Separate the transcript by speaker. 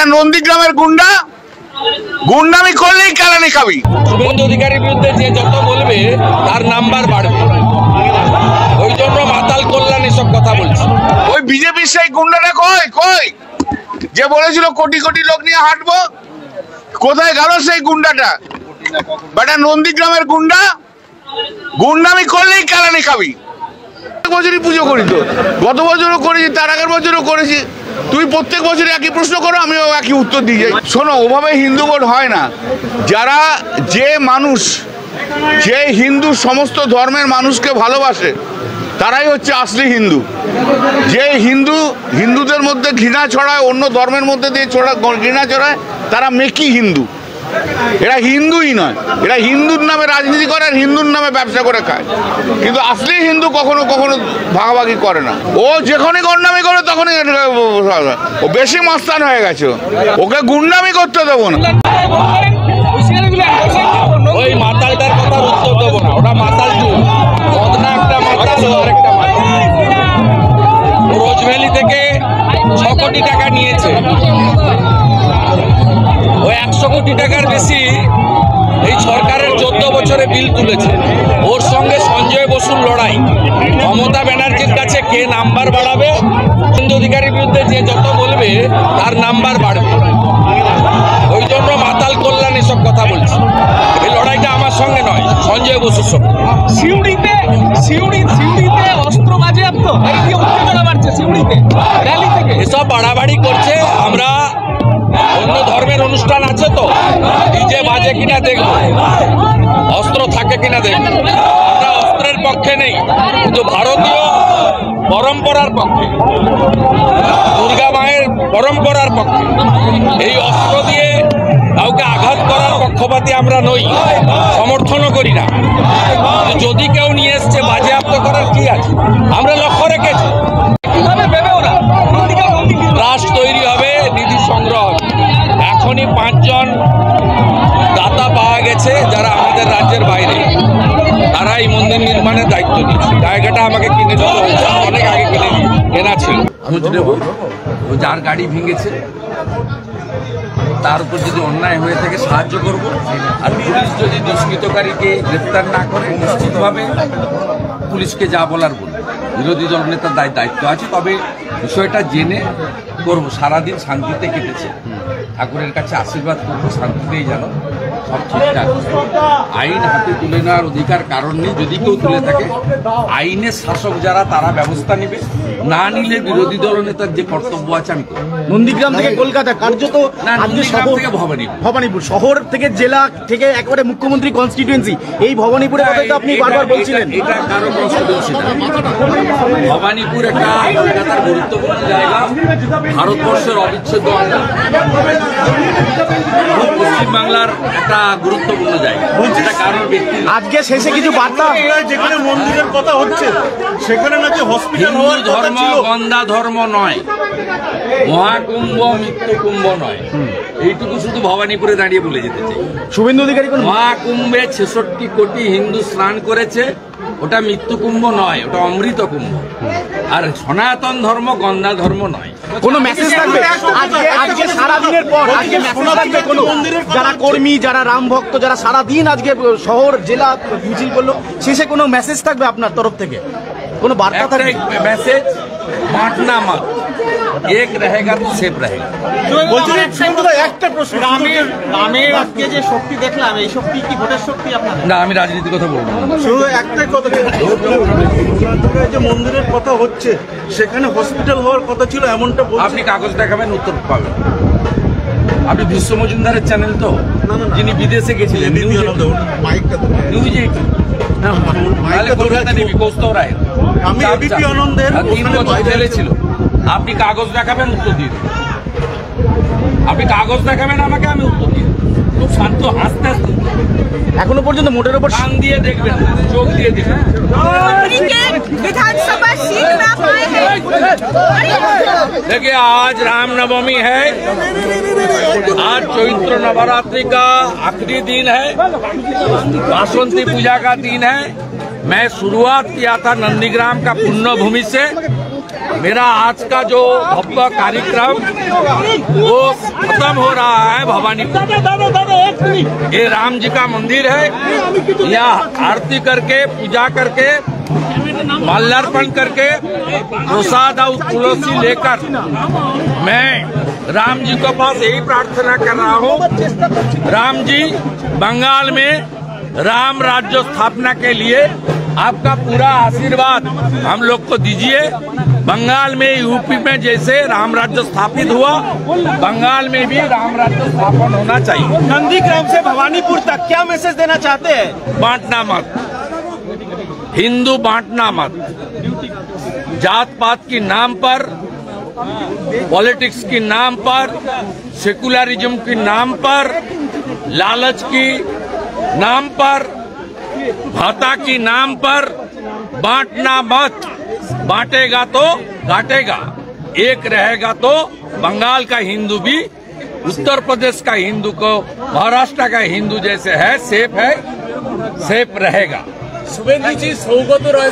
Speaker 1: বেটা নন্দীগ্রামের গুন্ডা, গুন্ডামি করলেই কেলানি খাবি।
Speaker 2: শুভেন্দু অধিকারীর বিরুদ্ধে যে যত বলবে তার নাম্বার বাড়বে, ওই জন্য মাতাল কল্যাণ এসব কথা বলছে।
Speaker 1: ওই বিজেপির সেই গুন্ডাটা কই কই যে বলেছিল কোটি কোটি লোক নিয়ে হাঁটবো, কোথায় গেল সেই গুন্ডাটা? বেটা নন্দীগ্রামের গুন্ডা, গুন্ডামি করলেই কেলানি খাবি। বছরই পুজো করি, তো গত বছরও করেছি, তার আগের বছরও করেছি। তুই প্রত্যেক বছর একই প্রশ্ন করো, আমিও একই উত্তর দিয়ে যাই। শোনো, ওভাবে হিন্দু ভোট হয় না। যারা যে মানুষ যে হিন্দু সমস্ত ধর্মের মানুষকে ভালোবাসে তারাই হচ্ছে আসলি হিন্দু। যে হিন্দুদের মধ্যে ঘৃণা ছড়ায়, অন্য ধর্মের মধ্যে দিয়ে ঘৃণা ছড়ায়, তারা মেকি হিন্দু। এরা হিন্দুই নয়, এরা হিন্দুর নামে রাজনীতি করে আর হিন্দুর নামে ব্যবসা করে খায়। কিন্তু আসলি হিন্দু কখনো কখনো ভাগাভাগি করে না। ও যখনই গন্ডামি করে তখনই ও বেশি মস্তান হয়ে গেছে, ওকে গুন্ডামি করতে দেবো না।
Speaker 2: ওই মাতালটার কথার উত্তর দেবো না, ওটা মাতাল বদনা একটা মাতাল, আরেকটা মাতাল। রোজভ্যালি থেকে 6 কোটি টাকা নিয়েছে, ও 100 কোটি টাকার বেশি এই সরকারের 14 বছরে বিল তুলেছে। ওর সঙ্গে সঞ্জয় বসুর লড়াই। মমতা ব্যানার্জির কাছে কে নাম্বার বাড়াবে, শুভেন্দু অধিকারীর বিরুদ্ধে যে যত বলবে তার নাম্বার বাড়বে, ওই জন্য মাতাল কল্যাণ এসব কথা বলছে। এই লড়াইটা আমার সঙ্গে নয়, সঞ্জয় বসুর সঙ্গে। সিউড়িতে অস্ত্র বাজেয়াপ্ত, উত্তেজনা বাড়ছে সিউড়িতে, র্যালি থেকে এসব বাড়াবাড়ি করছে। আমরা অন্য ধর্মের অনুষ্ঠান আছে তো, ডিজে বাজে কিনা দেখবো, অস্ত্র থাকে কিনা দেখবো। আমরা অস্ত্রের পক্ষে নেই, কিন্তু ভারতীয় পরম্পরার পক্ষে, দুর্গা মায়ের পরম্পরার পক্ষে। এই অস্ত্র দিয়ে কাউকে আঘাত করার পক্ষপাতী আমরা নই, সমর্থনও করি না। যদি কেউ নিয়ে এসছে বাজেয়াপ্ত করার কি আছে, আমরা লক্ষ্য রেখেছি। রাষ্ট্র তৈরি হবে, নিধি সংগ্রহ হবে। এখনই 5 জন দাতা পাওয়া গেছে যারা আমাদের রাজ্যের বাইরে, তারা এই মন্দির নির্মাণের দায়িত্ব নিয়েছে। জায়গাটা আমাকে কিনে দিতে হয়েছে, অনেক আগে কেনা ছিল। খোঁজ নেব, ও যার গাড়ি ভেঙেছে তার উপর যদি অন্যায় হয়ে থাকে সাহায্য করব। আর পুলিশ যদি দুষ্কৃতকারীকে গ্রেপ্তার না করে নিশ্চিতভাবে পুলিশকে যা বলার বলবে। বিরোধী দল নেতার দায়িত্ব আছে, তবে বিষয়টা জেনে করবো। সারাদিন শান্তিতে কেটেছে, ঠাকুরের কাছে আশীর্বাদ করবো শান্তিতেই যেন সব ঠিকঠাক। আইন হাতে তুলে নেওয়ার অধিকার কারণ নেই। যদি কেউ তুলে থাকে, আইনের শাসক যারা তারা ব্যবস্থা নেবে, না নিলে বিরোধী দল নেতার যে কর্তব্য আছে আমি করব।
Speaker 3: নন্দীগ্রাম থেকে কলকাতা কার্যত
Speaker 2: থেকে
Speaker 3: ভবানীপুর শহর থেকে জেলা থেকে একেবারে মুখ্যমন্ত্রী কনস্টিটিউয়েন্সি, এই ভবানীপুরের কথা তো আপনি বারবার বলছিলেন।
Speaker 2: এটা কারো কনস্টিটিউয়েন্সি না, ভবানীপুর একটা কলকাতার গুরুত্বপূর্ণ জায়গা, ভারতবর্ষের অবিচ্ছেদ্য অঙ্গ, পশ্চিমবাংলার একটা গুরুত্বপূর্ণ জায়গা। কারোর ব্যক্তি
Speaker 3: আজকে শেষে কিছু বার্তা,
Speaker 4: যেখানে মন্দিরের কথা হচ্ছে সেখানে নাকি হসপিটাল
Speaker 2: হিন্দু ধর্ম গন্ধা ধর্ম নয়, মহাকুম্ভ মৃত্যুকুম্ভ নয়, এইটুকু শুধু ভবানীপুরে দাঁড়িয়ে বলে যেতে চাই।
Speaker 3: শুভেন্দু অধিকারী
Speaker 2: মহাকুম্ভে 66 কোটি হিন্দু স্নান করেছে, ওটা মৃত্যুকুম্ভ নয়, ওটা অমৃত কুম্ভ। আর সনাতন ধর্ম গন্ধা ধর্ম নয়।
Speaker 3: কোনো মেসেজ থাকবে আজকে সারাদিনের পর? আজকে মেসেজ থাকবে কোনো, যারা কর্মী, যারা রাম ভক্ত, যারা সারাদিন আজকে শহর জেলা মিছিল করলো, শেষে কোনো মেসেজ থাকবে আপনার তরফ থেকে? কোনো বার্তা থাকবে?
Speaker 2: মেসেজ বাঁটনা মত, এক रहेगा तो सेफ रहेगा।
Speaker 4: একটা প্রশ্ন, রামের আজকে যে শক্তি দেখলাম, এই শক্তি কি ভোটের শক্তি আপনার?
Speaker 2: না, আমি রাজনীতির কথা বলবো না,
Speaker 4: শুধু একটাই কথা, যে মন্দিরের কথা হচ্ছে সেখানে হসপিটাল হওয়ার কথা ছিল এমনটা।
Speaker 2: আপনি কাগজ দেখাবেন, উত্তর পাবেন। আপনি বিশ্ব মজুমদারের চ্যানেল তো, যিনি বিদেশে গেছিলেন, নিউজ 18, কলকাতা নেবি কৌস্তব রায়,
Speaker 4: আমি এবিপি আনন্দের
Speaker 2: 3 বছর জেলে ছিল। আপনি কাগজ দেখাবেন, উত্তর দিয়ে দেবেন। আপনি কাগজ দেখাবেন আমাকে, আমি উত্তর দিয়ে দেবো। খুব শান্ত, হাসতে হাসতে।
Speaker 3: এখনো পর্যন্ত মোটের উপর
Speaker 2: কান দিয়ে দেখবেন, চোখ দিয়ে দেখবেন। देखिए, आज रामनवमी है, आज चैत्र नवरात्रि का आखिरी दिन है, बासंती पूजा का दिन है। मैं शुरुआत किया था नंदीग्राम का पुण्य भूमि से, मेरा आज का जो भव्य कार्यक्रम वो खत्म हो रहा है भवानीपुर। ये राम जी का मंदिर है, यहाँ आरती करके पूजा करके माल्यार्पण करके प्रसाद और तुलसी लेकर मैं राम जी के पास यही प्रार्थना कर रहा हूँ, राम जी बंगाल में राम राज्य स्थापना के लिए आपका पूरा आशीर्वाद हम लोग को दीजिए। बंगाल में यूपी में जैसे राम राज्य स्थापित हुआ, बंगाल में भी राम राज्य स्थापन होना चाहिए।
Speaker 3: नंदीग्राम से भवानीपुर तक क्या मैसेज देना चाहते हैं?
Speaker 2: बांटना मत, हिंदू बांटना मत, जात पात की नाम पर, पॉलिटिक्स की नाम पर, सेकुलरिज्म की नाम पर, लालच की नाम पर, भाता की नाम पर बांटना मत। बांटेगा तो घाटेगा, एक रहेगा तो बंगाल का हिंदू भी उत्तर प्रदेश का हिंदू को महाराष्ट्र का हिंदू जैसे है, सेफ रहेगा।
Speaker 3: शुभेंदु जी, सौगत रॉय